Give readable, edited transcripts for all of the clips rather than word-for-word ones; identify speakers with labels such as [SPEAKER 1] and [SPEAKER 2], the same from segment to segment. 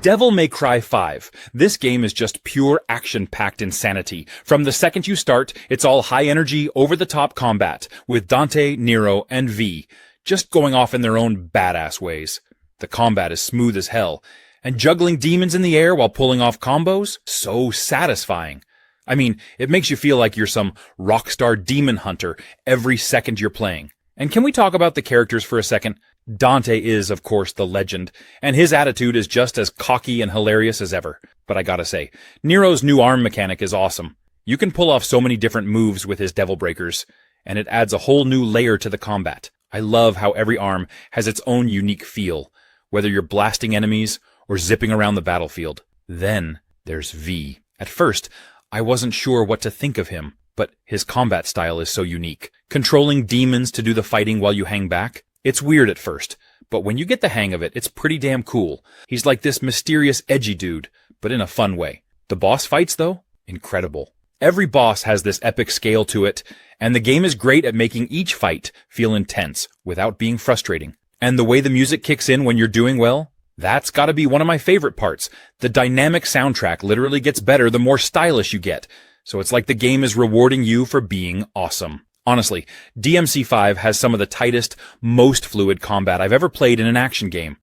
[SPEAKER 1] Devil May Cry 5. This game is just pure action-packed insanity. From the second you start, it's all high-energy, over-the-top combat, with Dante, Nero, and V, just going off in their own badass ways. The combat is smooth as hell, and juggling demons in the air while pulling off combos? So satisfying. I mean, it makes you feel like you're some rockstar demon hunter every second you're playing. And can we talk about the characters for a second? Dante is, of course, the legend, and his attitude is just as cocky and hilarious as ever. But I gotta say, Nero's new arm mechanic is awesome. You can pull off so many different moves with his devil breakers, and it adds a whole new layer to the combat. I love how every arm has its own unique feel, whether you're blasting enemies or zipping around the battlefield. Then there's V. At first, I wasn't sure what to think of him, but his combat style is so unique. Controlling demons to do the fighting while you hang back? It's weird at first, but when you get the hang of it, it's pretty damn cool. He's like this mysterious, edgy dude, but in a fun way. The boss fights, though? Incredible. Every boss has this epic scale to it, and the game is great at making each fight feel intense without being frustrating. And the way the music kicks in when you're doing well? That's gotta be one of my favorite parts. The dynamic soundtrack literally gets better the more stylish you get, so it's like the game is rewarding you for being awesome. Honestly, DMC5 has some of the tightest, most fluid combat I've ever played in an action game.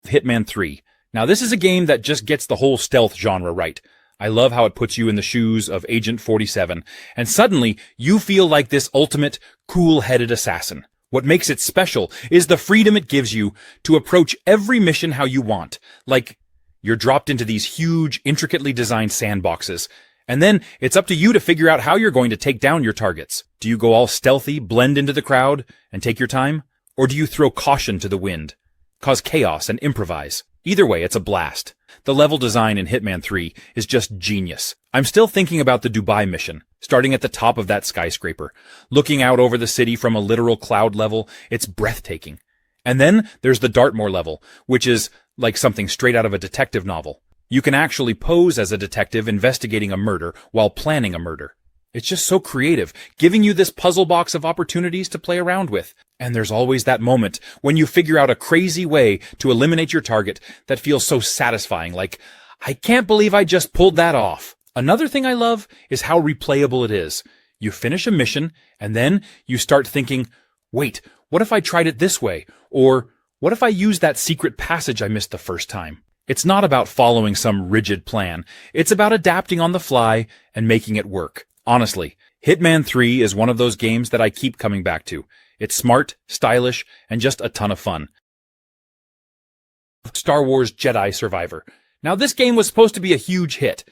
[SPEAKER 1] Hitman 3. Now this is a game that just gets the whole stealth genre right. I love how it puts you in the shoes of Agent 47, and suddenly you feel like this ultimate, cool-headed assassin. What makes it special is the freedom it gives you to approach every mission how you want. Like, you're dropped into these huge, intricately designed sandboxes, and then it's up to you to figure out how you're going to take down your targets. Do you go all stealthy, blend into the crowd, and take your time? Or do you throw caution to the wind, cause chaos, and improvise? Either way, it's a blast. The level design in Hitman 3 is just genius. I'm still thinking about the Dubai mission, starting at the top of that skyscraper. Looking out over the city from a literal cloud level, it's breathtaking. And then there's the Dartmoor level, which is like something straight out of a detective novel. You can actually pose as a detective investigating a murder while planning a murder. It's just so creative, giving you this puzzle box of opportunities to play around with. And there's always that moment when you figure out a crazy way to eliminate your target that feels so satisfying, like, I can't believe I just pulled that off. Another thing I love is how replayable it is. You finish a mission, and then you start thinking, wait, what if I tried it this way? Or, what if I used that secret passage I missed the first time? It's not about following some rigid plan. It's about adapting on the fly and making it work. Honestly, Hitman 3 is one of those games that I keep coming back to. It's smart, stylish, and just a ton of fun. Star Wars Jedi Survivor. Now this game was supposed to be a huge hit.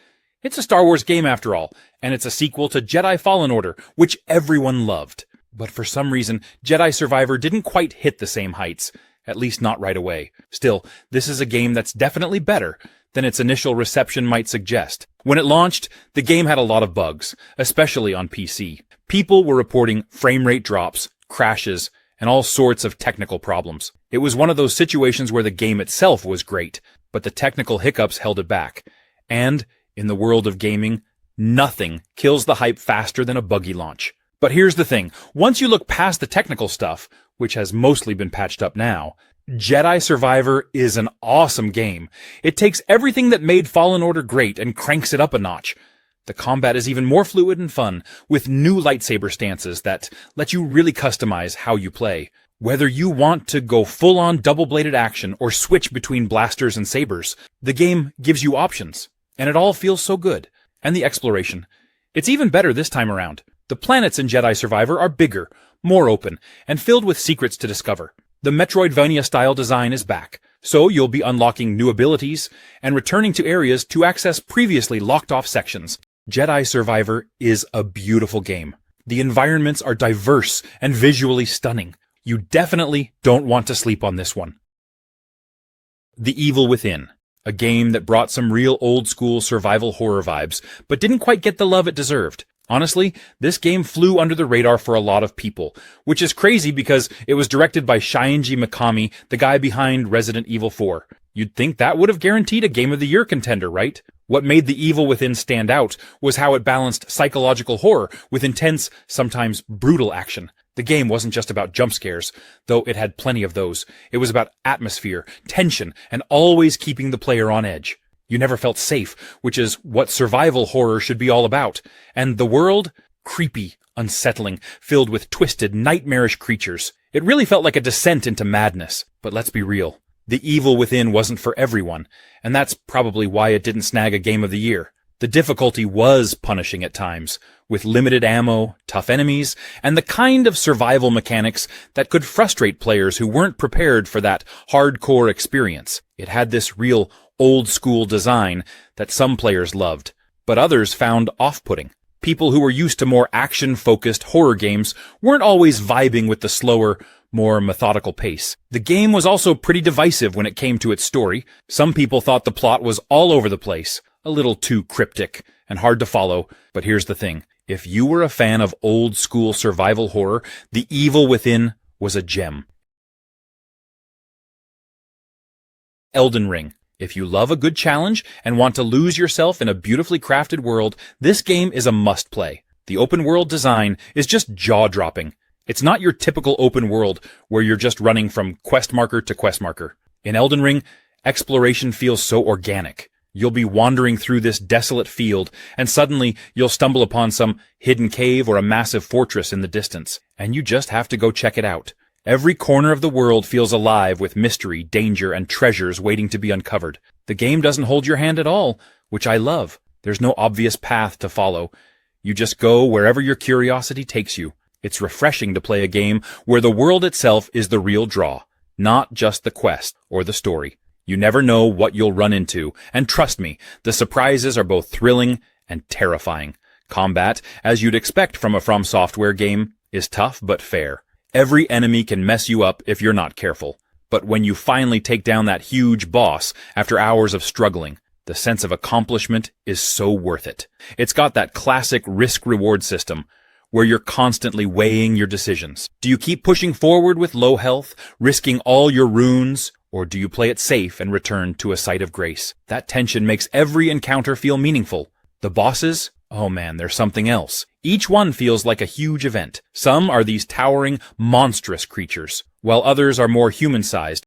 [SPEAKER 1] It's a Star Wars game after all, and it's a sequel to Jedi Fallen Order, which everyone loved. But for some reason, Jedi Survivor didn't quite hit the same heights. At least not right away. Still, this is a game that's definitely better than its initial reception might suggest. When it launched, the game had a lot of bugs, especially on PC. People were reporting frame rate drops, crashes, and all sorts of technical problems. It was one of those situations where the game itself was great, but the technical hiccups held it back. And, in the world of gaming, nothing kills the hype faster than a buggy launch. But here's the thing, once you look past the technical stuff, which has mostly been patched up now, Jedi Survivor is an awesome game. It takes everything that made Fallen Order great and cranks it up a notch. The combat is even more fluid and fun, with new lightsaber stances that let you really customize how you play. Whether you want to go full-on double-bladed action or switch between blasters and sabers, the game gives you options, and it all feels so good. And the exploration. It's even better this time around. The planets in Jedi Survivor are bigger, more open, and filled with secrets to discover. The Metroidvania-style design is back, so you'll be unlocking new abilities and returning to areas to access previously locked-off sections. Jedi Survivor is a beautiful game. The environments are diverse and visually stunning. You definitely don't want to sleep on this one. The Evil Within, a game that brought some real old-school survival horror vibes, but didn't quite get the love it deserved. Honestly, this game flew under the radar for a lot of people, which is crazy because it was directed by Shinji Mikami, the guy behind Resident Evil 4. You'd think that would have guaranteed a Game of the Year contender, right? What made The Evil Within stand out was how it balanced psychological horror with intense, sometimes brutal action. The game wasn't just about jump scares, though it had plenty of those. It was about atmosphere, tension, and always keeping the player on edge. You never felt safe, which is what survival horror should be all about. And the world? Creepy, unsettling, filled with twisted, nightmarish creatures. It really felt like a descent into madness. But let's be real. The evil within wasn't for everyone, and that's probably why it didn't snag a Game of the Year. The difficulty was punishing at times, with limited ammo, tough enemies, and the kind of survival mechanics that could frustrate players who weren't prepared for that hardcore experience. It had this real old-school design that some players loved, but others found off-putting. People who were used to more action-focused horror games weren't always vibing with the slower, more methodical pace. The game was also pretty divisive when it came to its story. Some people thought the plot was all over the place, a little too cryptic and hard to follow, but here's the thing. If you were a fan of old-school survival horror, the evil within was a gem. Elden Ring. If you love a good challenge and want to lose yourself in a beautifully crafted world, this game is a must-play. The open-world design is just jaw-dropping. It's not your typical open world where you're just running from quest marker to quest marker. In Elden Ring, exploration feels so organic. You'll be wandering through this desolate field, and suddenly you'll stumble upon some hidden cave or a massive fortress in the distance, and you just have to go check it out. Every corner of the world feels alive with mystery, danger, and treasures waiting to be uncovered. The game doesn't hold your hand at all, which I love. There's no obvious path to follow. You just go wherever your curiosity takes you. It's refreshing to play a game where the world itself is the real draw, not just the quest or the story. You never know what you'll run into, and trust me, the surprises are both thrilling and terrifying. Combat, as you'd expect from a From Software game, is tough but fair. Every enemy can mess you up if you're not careful. But when you finally take down that huge boss after hours of struggling, the sense of accomplishment is so worth it. It's got that classic risk-reward system, where you're constantly weighing your decisions. Do you keep pushing forward with low health, risking all your runes, or do you play it safe and return to a site of grace? That tension makes every encounter feel meaningful. The bosses? Oh man, they're something else. Each one feels like a huge event. Some are these towering, monstrous creatures, while others are more human-sized.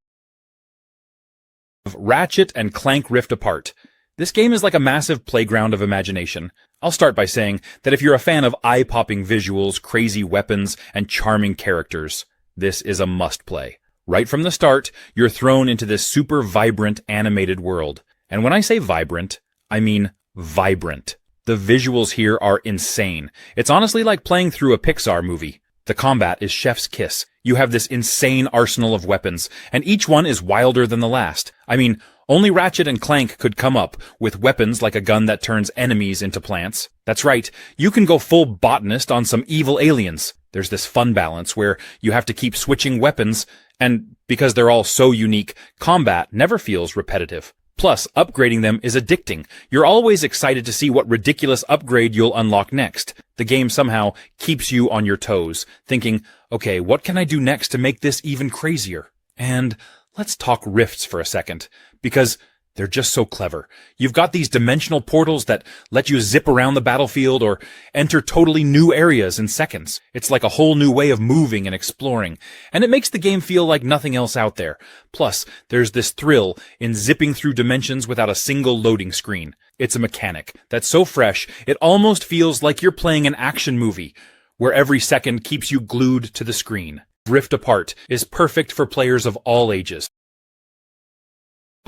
[SPEAKER 1] Ratchet and Clank Rift Apart. This game is like a massive playground of imagination. I'll start by saying that if you're a fan of eye-popping visuals, crazy weapons, and charming characters, this is a must-play. Right from the start, you're thrown into this super vibrant, animated world. And when I say vibrant, I mean vibrant. The visuals here are insane. It's honestly like playing through a Pixar movie. The combat is chef's kiss. You have this insane arsenal of weapons, and each one is wilder than the last. I mean, only Ratchet and Clank could come up with weapons like a gun that turns enemies into plants. That's right, you can go full botanist on some evil aliens. There's this fun balance where you have to keep switching weapons, and because they're all so unique, combat never feels repetitive. Plus, upgrading them is addicting. You're always excited to see what ridiculous upgrade you'll unlock next. The game somehow keeps you on your toes, thinking, okay, what can I do next to make this even crazier? And let's talk rifts for a second, because they're just so clever. You've got these dimensional portals that let you zip around the battlefield or enter totally new areas in seconds. It's like a whole new way of moving and exploring, and it makes the game feel like nothing else out there. Plus, there's this thrill in zipping through dimensions without a single loading screen. It's a mechanic that's so fresh, it almost feels like you're playing an action movie, where every second keeps you glued to the screen. Rift Apart is perfect for players of all ages.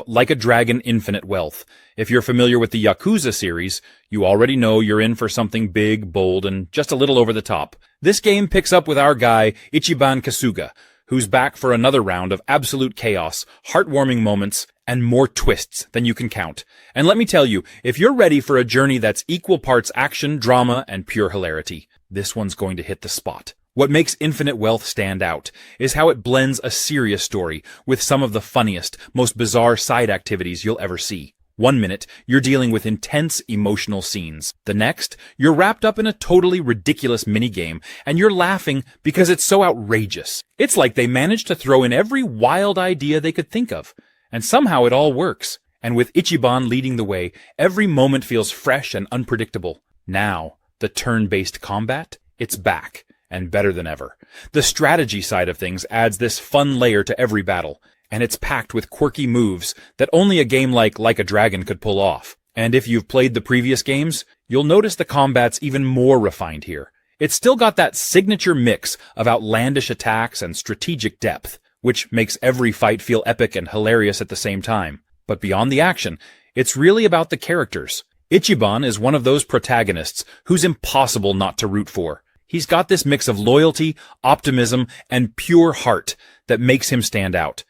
[SPEAKER 1] Like a Dragon Infinite Wealth. If you're familiar with the Yakuza series, you already know you're in for something big, bold, and just a little over the top. This game picks up with our guy, Ichiban Kasuga, who's back for another round of absolute chaos, heartwarming moments, and more twists than you can count. And let me tell you, if you're ready for a journey that's equal parts action, drama, and pure hilarity, this one's going to hit the spot. What makes Infinite Wealth stand out is how it blends a serious story with some of the funniest, most bizarre side activities you'll ever see. 1 minute, you're dealing with intense, emotional scenes. The next, you're wrapped up in a totally ridiculous minigame, and you're laughing because it's so outrageous. It's like they managed to throw in every wild idea they could think of, and somehow it all works. And with Ichiban leading the way, every moment feels fresh and unpredictable. Now, the turn-based combat, it's back. and better than ever. The strategy side of things adds this fun layer to every battle, and it's packed with quirky moves that only a game like a Dragon could pull off. And if you've played the previous games, you'll notice the combat's even more refined here. It's still got that signature mix of outlandish attacks and strategic depth, which makes every fight feel epic and hilarious at the same time. But beyond the action, it's really about the characters. Ichiban is one of those protagonists who's impossible not to root for. He's got this mix of loyalty, optimism, and pure heart that makes him stand out.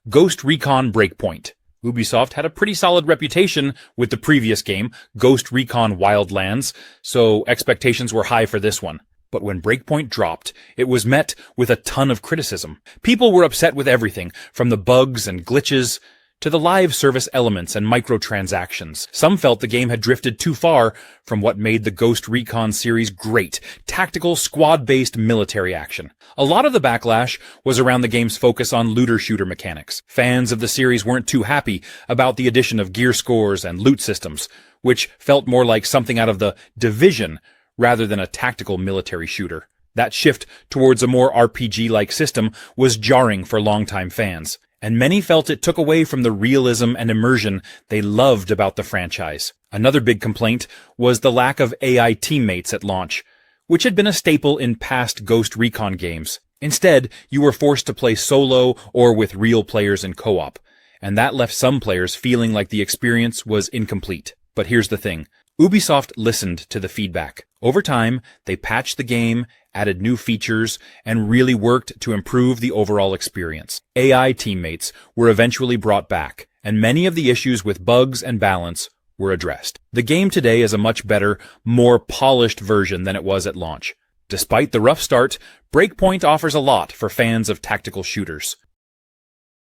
[SPEAKER 1] Ghost Recon Breakpoint. Ubisoft had a pretty solid reputation with the previous game, Ghost Recon Wildlands, so expectations were high for this one. But when Breakpoint dropped, it was met with a ton of criticism. People were upset with everything, from the bugs and glitches to the live service elements and microtransactions. Some felt the game had drifted too far from what made the Ghost Recon series great, tactical, squad-based military action. A lot of the backlash was around the game's focus on looter-shooter mechanics. Fans of the series weren't too happy about the addition of gear scores and loot systems, which felt more like something out of the Division rather than a tactical military shooter. That shift towards a more RPG-like system was jarring for longtime fans, and many felt it took away from the realism and immersion they loved about the franchise. Another big complaint was the lack of AI teammates at launch, which had been a staple in past Ghost Recon games. Instead, you were forced to play solo or with real players in co-op, and that left some players feeling like the experience was incomplete. But here's the thing. Ubisoft listened to the feedback. Over time, they patched the game, added new features, and really worked to improve the overall experience. AI teammates were eventually brought back, and many of the issues with bugs and balance were addressed. The game today is a much better, more polished version than it was at launch. Despite the rough start, Breakpoint offers a lot for fans of tactical shooters.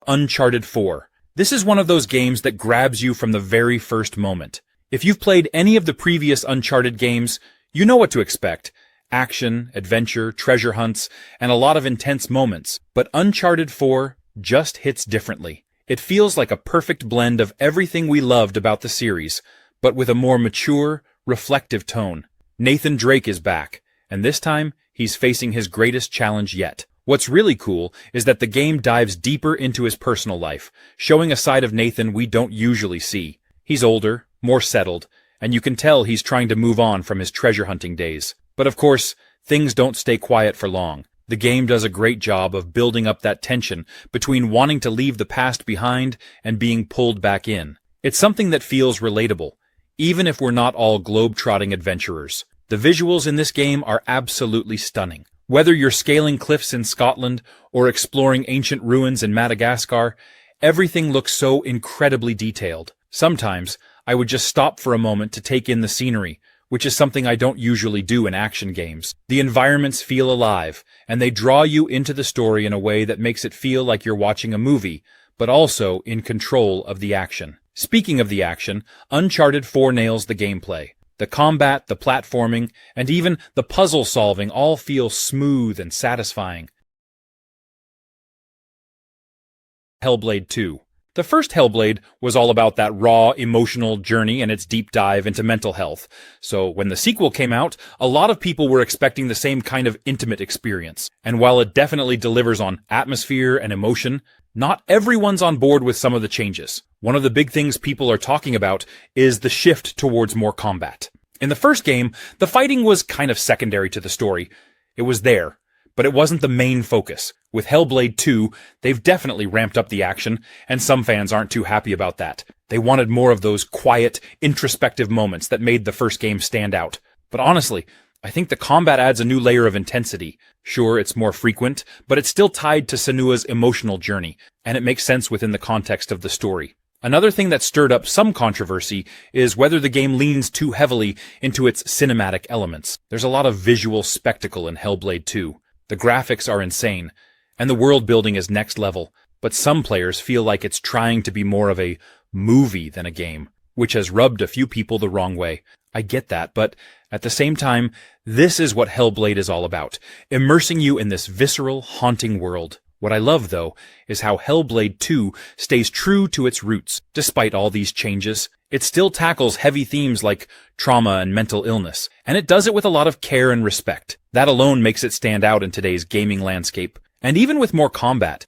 [SPEAKER 1] Uncharted 4. This is one of those games that grabs you from the very first moment. If you've played any of the previous Uncharted games, you know what to expect. Action, adventure, treasure hunts, and a lot of intense moments. But Uncharted 4 just hits differently. It feels like a perfect blend of everything we loved about the series, but with a more mature, reflective tone. Nathan Drake is back, and this time, he's facing his greatest challenge yet. What's really cool is that the game dives deeper into his personal life, showing a side of Nathan we don't usually see. He's older, more settled, and you can tell he's trying to move on from his treasure hunting days. But of course, things don't stay quiet for long. The game does a great job of building up that tension between wanting to leave the past behind and being pulled back in. It's something that feels relatable, even if we're not all globe-trotting adventurers. The visuals in this game are absolutely stunning. Whether you're scaling cliffs in Scotland or exploring ancient ruins in Madagascar, everything looks so incredibly detailed. Sometimes, I would just stop for a moment to take in the scenery, which is something I don't usually do in action games. The environments feel alive, and they draw you into the story in a way that makes it feel like you're watching a movie, but also in control of the action. Speaking of the action, Uncharted 4 nails the gameplay. The combat, the platforming, and even the puzzle solving all feel smooth and satisfying. Hellblade 2. The first Hellblade was all about that raw, emotional journey and its deep dive into mental health. So when the sequel came out, a lot of people were expecting the same kind of intimate experience. And while it definitely delivers on atmosphere and emotion, not everyone's on board with some of the changes. One of the big things people are talking about is the shift towards more combat. In the first game, the fighting was kind of secondary to the story. It was there, but it wasn't the main focus. With Hellblade 2, they've definitely ramped up the action, and some fans aren't too happy about that. They wanted more of those quiet, introspective moments that made the first game stand out. But honestly, I think the combat adds a new layer of intensity. Sure, it's more frequent, but it's still tied to Senua's emotional journey, and it makes sense within the context of the story. Another thing that stirred up some controversy is whether the game leans too heavily into its cinematic elements. There's a lot of visual spectacle in Hellblade 2. The graphics are insane, and the world building is next level, but some players feel like it's trying to be more of a movie than a game, which has rubbed a few people the wrong way. I get that, but at the same time, this is what Hellblade is all about, immersing you in this visceral, haunting world. What I love, though, is how Hellblade 2 stays true to its roots. Despite all these changes, It still tackles heavy themes like trauma and mental illness, and it does it with a lot of care and respect. That alone makes it stand out in today's gaming landscape. And even with more combat.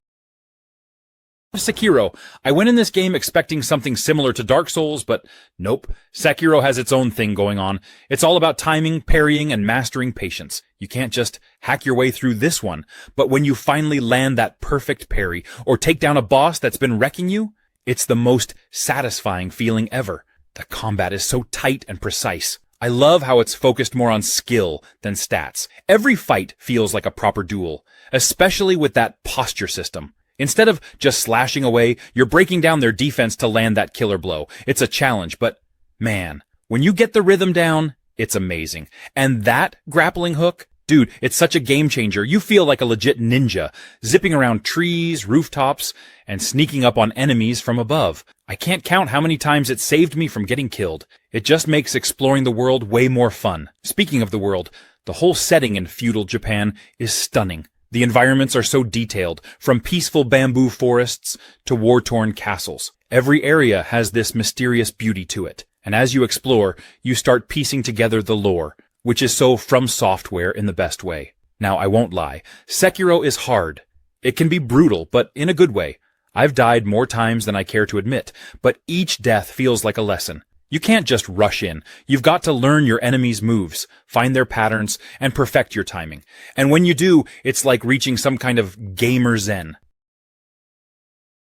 [SPEAKER 1] Sekiro. I went in this game expecting something similar to Dark Souls, but nope. Sekiro has its own thing going on. It's all about timing, parrying, and mastering patience. You can't just hack your way through this one, but when you finally land that perfect parry, or take down a boss that's been wrecking you, it's the most satisfying feeling ever. The combat is so tight and precise. I love how it's focused more on skill than stats. Every fight feels like a proper duel, especially with that posture system. Instead of just slashing away, you're breaking down their defense to land that killer blow. It's a challenge, but man, when you get the rhythm down, it's amazing. And that grappling hook, dude, it's such a game changer. You feel like a legit ninja, zipping around trees, rooftops, and sneaking up on enemies from above. I can't count how many times it saved me from getting killed. It just makes exploring the world way more fun. Speaking of the world, the whole setting in feudal Japan is stunning. The environments are so detailed, from peaceful bamboo forests to war-torn castles. Every area has this mysterious beauty to it, and as you explore, you start piecing together the lore, which is so From Software in the best way. Now, I won't lie, Sekiro is hard. It can be brutal, but in a good way. I've died more times than I care to admit, but each death feels like a lesson. You can't just rush in. You've got to learn your enemy's moves, find their patterns, and perfect your timing. And when you do, it's like reaching some kind of gamer zen.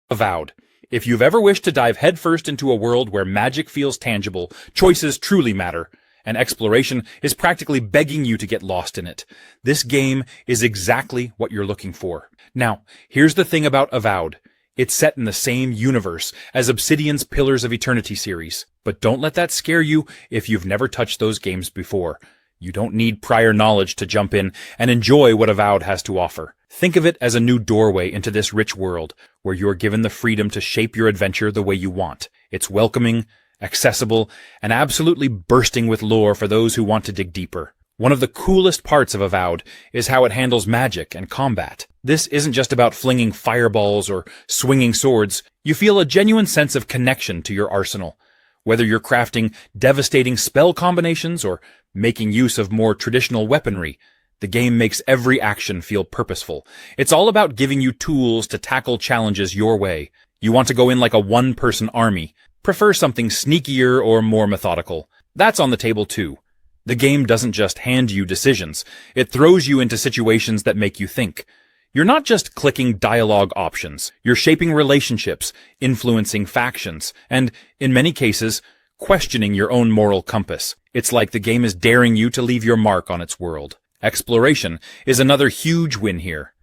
[SPEAKER 1] Avowed. If you've ever wished to dive headfirst into a world where magic feels tangible, choices truly matter, and exploration is practically begging you to get lost in it, this game is exactly what you're looking for. Now, here's the thing about Avowed. It's set in the same universe as Obsidian's Pillars of Eternity series, but don't let that scare you if you've never touched those games before. You don't need prior knowledge to jump in and enjoy what Avowed has to offer. Think of it as a new doorway into this rich world, where you're given the freedom to shape your adventure the way you want. It's welcoming, accessible, and absolutely bursting with lore for those who want to dig deeper. One of the coolest parts of Avowed is how it handles magic and combat. This isn't just about flinging fireballs or swinging swords. You feel a genuine sense of connection to your arsenal. Whether you're crafting devastating spell combinations or making use of more traditional weaponry, the game makes every action feel purposeful. It's all about giving you tools to tackle challenges your way. You want to go in like a one-person army, prefer something sneakier or more methodical. That's on the table too. The game doesn't just hand you decisions. It throws you into situations that make you think. You're not just clicking dialogue options. You're shaping relationships, influencing factions, and, in many cases, questioning your own moral compass. It's like the game is daring you to leave your mark on its world. Exploration is another huge win here.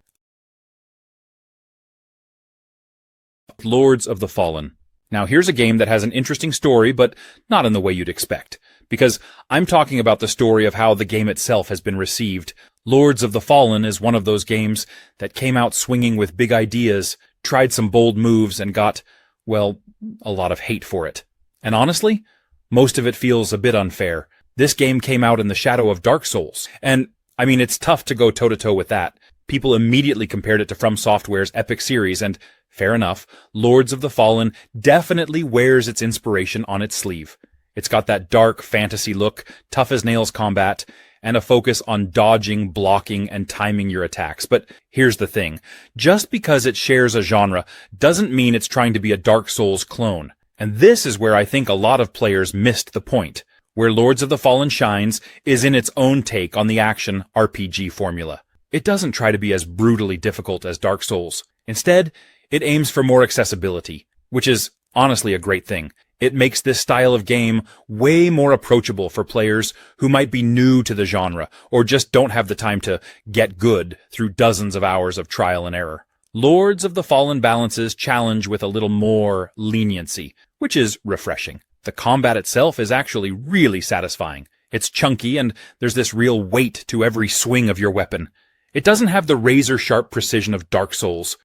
[SPEAKER 1] Lords of the Fallen. Now here's a game that has an interesting story, but not in the way you'd expect. Because I'm talking about the story of how the game itself has been received. Lords of the Fallen is one of those games that came out swinging with big ideas, tried some bold moves, and got, well, a lot of hate for it. And honestly, most of it feels a bit unfair. This game came out in the shadow of Dark Souls, and, I mean, it's tough to go toe-to-toe with that. People immediately compared it to From Software's epic series, and, fair enough, Lords of the Fallen definitely wears its inspiration on its sleeve. It's got that dark fantasy look, tough-as-nails combat, and a focus on dodging, blocking, and timing your attacks. But here's the thing. Just because it shares a genre doesn't mean it's trying to be a Dark Souls clone. And this is where I think a lot of players missed the point. Where Lords of the Fallen shines is in its own take on the action RPG formula. It doesn't try to be as brutally difficult as Dark Souls. Instead, it aims for more accessibility, which is honestly a great thing. It makes this style of game way more approachable for players who might be new to the genre or just don't have the time to get good through dozens of hours of trial and error. Lords of the Fallen balances challenge with a little more leniency, which is refreshing. The combat itself is actually really satisfying. It's chunky and there's this real weight to every swing of your weapon. It doesn't have the razor-sharp precision of Dark Souls.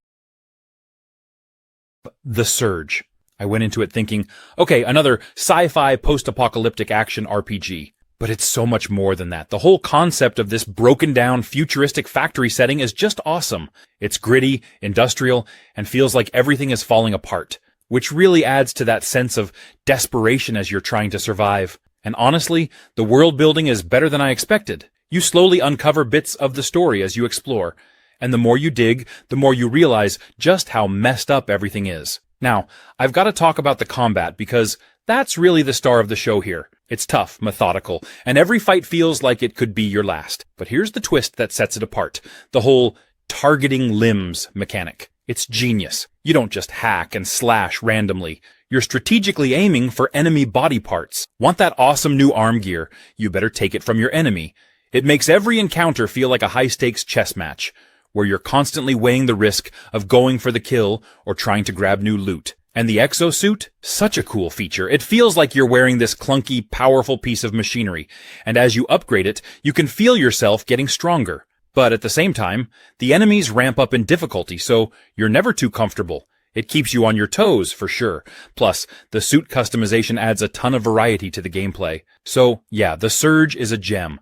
[SPEAKER 1] The Surge. I went into it thinking, okay, another sci-fi post-apocalyptic action RPG. But it's so much more than that. The whole concept of this broken-down, futuristic factory setting is just awesome. It's gritty, industrial, and feels like everything is falling apart. which really adds to that sense of desperation as you're trying to survive. And honestly, the world building is better than I expected. You slowly uncover bits of the story as you explore, and the more you dig, the more you realize just how messed up everything is. Now, I've got to talk about the combat because that's really the star of the show here. It's tough, methodical, and every fight feels like it could be your last. But here's the twist that sets it apart. The whole targeting limbs mechanic. It's genius. You don't just hack and slash randomly. You're strategically aiming for enemy body parts. Want that awesome new arm gear? You better take it from your enemy. It makes every encounter feel like a high-stakes chess match, where you're constantly weighing the risk of going for the kill or trying to grab new loot. And the exosuit? Such a cool feature. It feels like you're wearing this clunky, powerful piece of machinery, and as you upgrade it, you can feel yourself getting stronger. But at the same time, the enemies ramp up in difficulty, so you're never too comfortable. It keeps you on your toes, for sure. Plus, the suit customization adds a ton of variety to the gameplay. So, yeah, the Surge is a gem.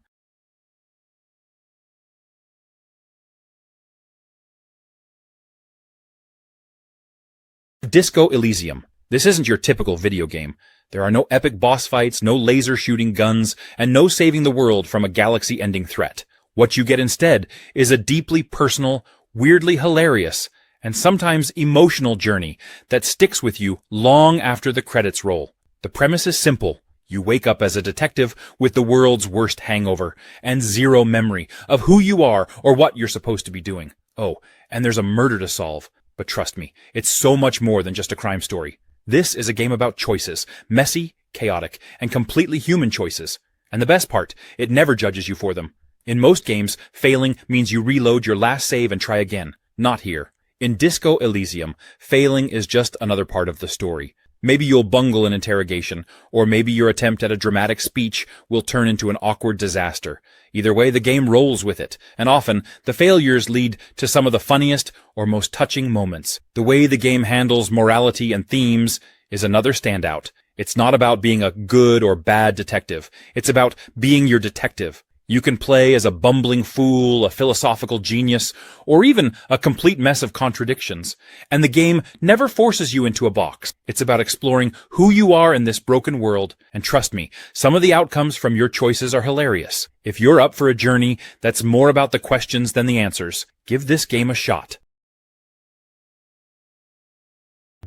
[SPEAKER 1] Disco Elysium. This isn't your typical video game. There are no epic boss fights, no laser shooting guns, and no saving the world from a galaxy-ending threat. What you get instead is a deeply personal, weirdly hilarious, and sometimes emotional journey that sticks with you long after the credits roll. The premise is simple. You wake up as a detective with the world's worst hangover and zero memory of who you are or what you're supposed to be doing. Oh, and there's a murder to solve. But trust me, it's so much more than just a crime story. This is a game about choices, messy, chaotic, and completely human choices. And the best part, it never judges you for them. In most games, failing means you reload your last save and try again. Not here. In Disco Elysium, failing is just another part of the story. Maybe you'll bungle an interrogation, or maybe your attempt at a dramatic speech will turn into an awkward disaster. Either way, the game rolls with it, and often, the failures lead to some of the funniest or most touching moments. The way the game handles morality and themes is another standout. It's not about being a good or bad detective. It's about being your detective. You can play as a bumbling fool, a philosophical genius, or even a complete mess of contradictions. And the game never forces you into a box. It's about exploring who you are in this broken world. And trust me, some of the outcomes from your choices are hilarious. If you're up for a journey that's more about the questions than the answers, give this game a shot.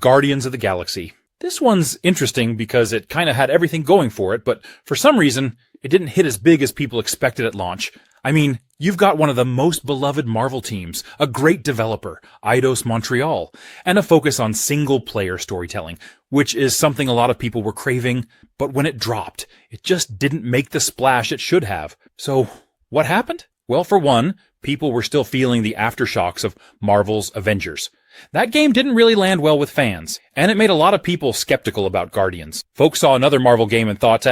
[SPEAKER 1] Guardians of the Galaxy. This one's interesting because it kind of had everything going for it, but for some reason, it didn't hit as big as people expected at launch. I mean, you've got one of the most beloved Marvel teams, a great developer, Eidos Montreal, and a focus on single-player storytelling, which is something a lot of people were craving, but when it dropped, it just didn't make the splash it should have. So, what happened? Well, for one, people were still feeling the aftershocks of Marvel's Avengers. That game didn't really land well with fans, and it made a lot of people skeptical about Guardians. Folks saw another Marvel game and thought,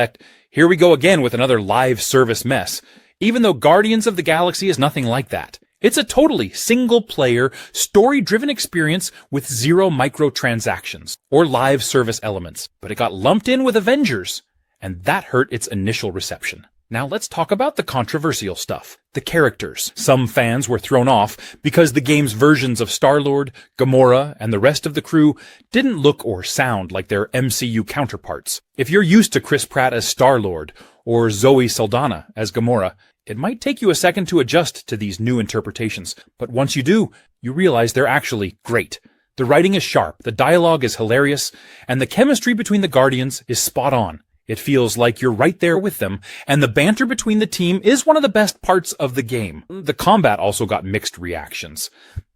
[SPEAKER 1] here we go again with another live service mess. Even though Guardians of the Galaxy is nothing like that. It's a totally single-player, story-driven experience with zero microtransactions or live service elements. But it got lumped in with Avengers, and that hurt its initial reception. Now let's talk about the controversial stuff. The characters. Some fans were thrown off because the game's versions of Star-Lord, Gamora, and the rest of the crew didn't look or sound like their MCU counterparts. If you're used to Chris Pratt as Star-Lord, or Zoe Saldana as Gamora, it might take you a second to adjust to these new interpretations, but once you do, you realize they're actually great. The writing is sharp, the dialogue is hilarious, and the chemistry between the Guardians is spot on. It feels like you're right there with them, and the banter between the team is one of the best parts of the game. The combat also got mixed reactions.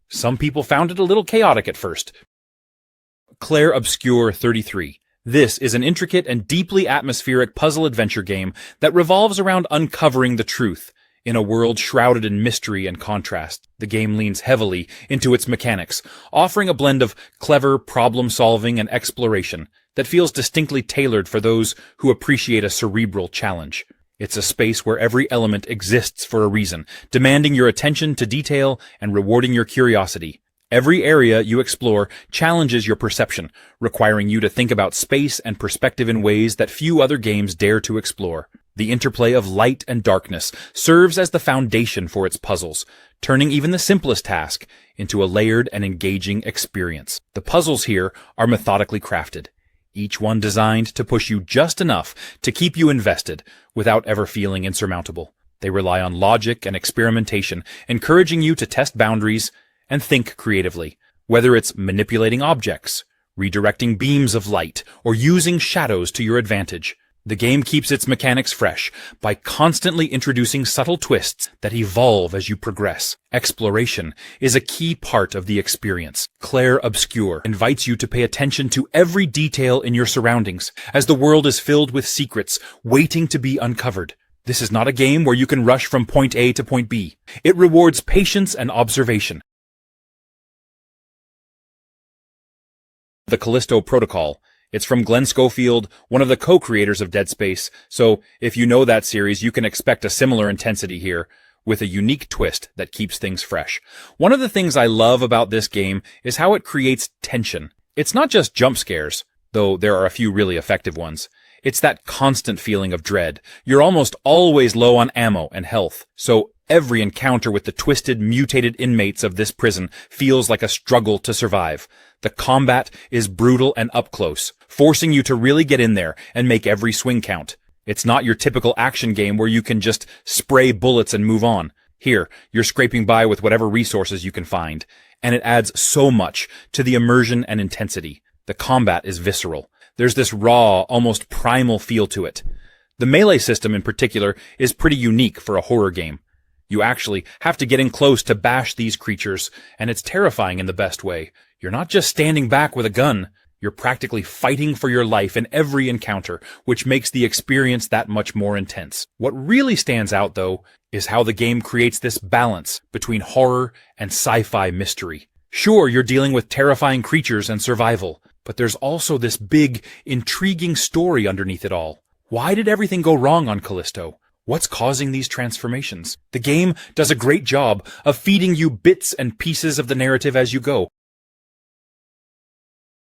[SPEAKER 1] Some people found it a little chaotic at first. Claire Obscure 33. This is an intricate and deeply atmospheric puzzle-adventure game that revolves around uncovering the truth. In a world shrouded in mystery and contrast, the game leans heavily into its mechanics, offering a blend of clever problem-solving and exploration that feels distinctly tailored for those who appreciate a cerebral challenge. It's a space where every element exists for a reason, demanding your attention to detail and rewarding your curiosity. Every area you explore challenges your perception, requiring you to think about space and perspective in ways that few other games dare to explore. The interplay of light and darkness serves as the foundation for its puzzles, turning even the simplest task into a layered and engaging experience. The puzzles here are methodically crafted, each one designed to push you just enough to keep you invested without ever feeling insurmountable. They rely on logic and experimentation, encouraging you to test boundaries and think creatively, whether it's manipulating objects, redirecting beams of light, or using shadows to your advantage. The game keeps its mechanics fresh by constantly introducing subtle twists that evolve as you progress. Exploration is a key part of the experience. Clair Obscur invites you to pay attention to every detail in your surroundings, as the world is filled with secrets waiting to be uncovered. This is not a game where you can rush from point A to point B. It rewards patience and observation. The Callisto Protocol. It's from Glenn Schofield, one of the co-creators of Dead Space, so if you know that series, you can expect a similar intensity here, with a unique twist that keeps things fresh. One of the things I love about this game is how it creates tension. It's not just jump scares, though there are a few really effective ones. It's that constant feeling of dread. You're almost always low on ammo and health, so every encounter with the twisted, mutated inmates of this prison feels like a struggle to survive. The combat is brutal and up close, forcing you to really get in there and make every swing count. It's not your typical action game where you can just spray bullets and move on. Here, you're scraping by with whatever resources you can find, and it adds so much to the immersion and intensity. The combat is visceral. There's this raw, almost primal feel to it. The melee system in particular is pretty unique for a horror game. You actually have to get in close to bash these creatures, and it's terrifying in the best way. You're not just standing back with a gun. You're practically fighting for your life in every encounter, which makes the experience that much more intense. What really stands out, though, is how the game creates this balance between horror and sci-fi mystery. Sure, you're dealing with terrifying creatures and survival, but there's also this big, intriguing story underneath it all. Why did everything go wrong on Callisto? What's causing these transformations? The game does a great job of feeding you bits and pieces of the narrative as you go.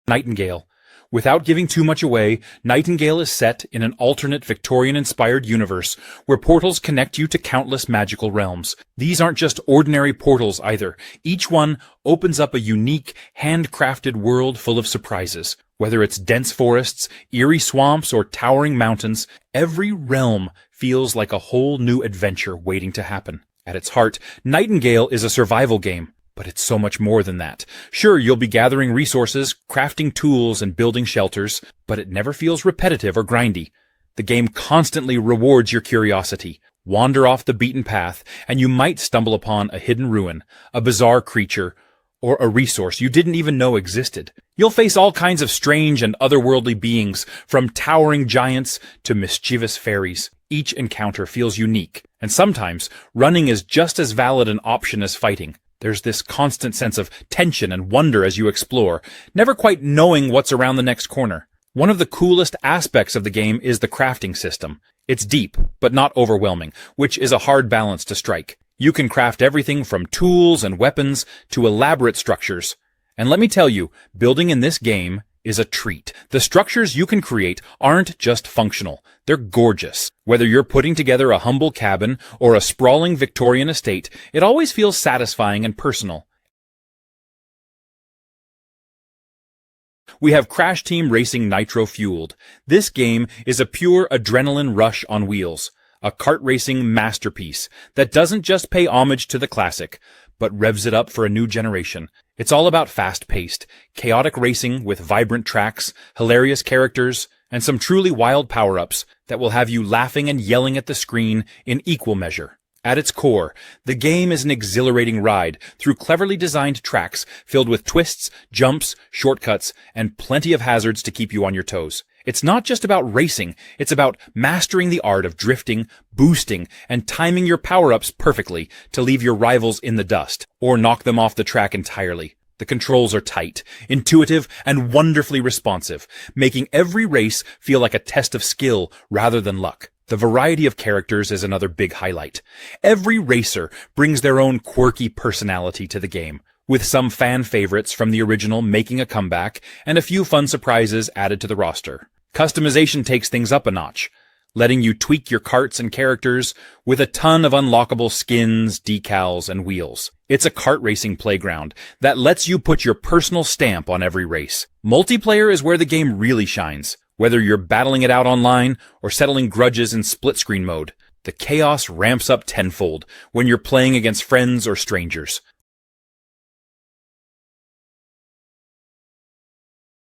[SPEAKER 1] Nightingale. Without giving too much away, Nightingale is set in an alternate Victorian-inspired universe where portals connect you to countless magical realms. These aren't just ordinary portals either. Each one opens up a unique, handcrafted world full of surprises. Whether it's dense forests, eerie swamps, or towering mountains, every realm feels like a whole new adventure waiting to happen. At its heart, Nightingale is a survival game. But it's so much more than that. Sure, you'll be gathering resources, crafting tools, and building shelters, but it never feels repetitive or grindy. The game constantly rewards your curiosity. Wander off the beaten path, and you might stumble upon a hidden ruin, a bizarre creature, or a resource you didn't even know existed. You'll face all kinds of strange and otherworldly beings, from towering giants to mischievous fairies. Each encounter feels unique, and sometimes running is just as valid an option as fighting. There's this constant sense of tension and wonder as you explore, never quite knowing what's around the next corner. One of the coolest aspects of the game is the crafting system. It's deep, but not overwhelming, which is a hard balance to strike. You can craft everything from tools and weapons to elaborate structures. And let me tell you, building in this game is a treat. The structures you can create aren't just functional, they're gorgeous. Whether you're putting together a humble cabin or a sprawling Victorian estate, it always feels satisfying and personal. We have Crash Team Racing Nitro Fueled. This game is a pure adrenaline rush on wheels, a kart racing masterpiece that doesn't just pay homage to the classic, but revs it up for a new generation. It's all about fast-paced, chaotic racing with vibrant tracks, hilarious characters, and some truly wild power-ups that will have you laughing and yelling at the screen in equal measure. At its core, the game is an exhilarating ride through cleverly designed tracks filled with twists, jumps, shortcuts, and plenty of hazards to keep you on your toes. It's not just about racing, it's about mastering the art of drifting, boosting, and timing your power-ups perfectly to leave your rivals in the dust, or knock them off the track entirely. The controls are tight, intuitive, and wonderfully responsive, making every race feel like a test of skill rather than luck. The variety of characters is another big highlight. Every racer brings their own quirky personality to the game. with some fan favorites from the original making a comeback and a few fun surprises added to the roster. Customization takes things up a notch, letting you tweak your karts and characters with a ton of unlockable skins, decals, and wheels. It's a kart racing playground that lets you put your personal stamp on every race. Multiplayer is where the game really shines, whether you're battling it out online or settling grudges in split-screen mode. The chaos ramps up tenfold when you're playing against friends or strangers.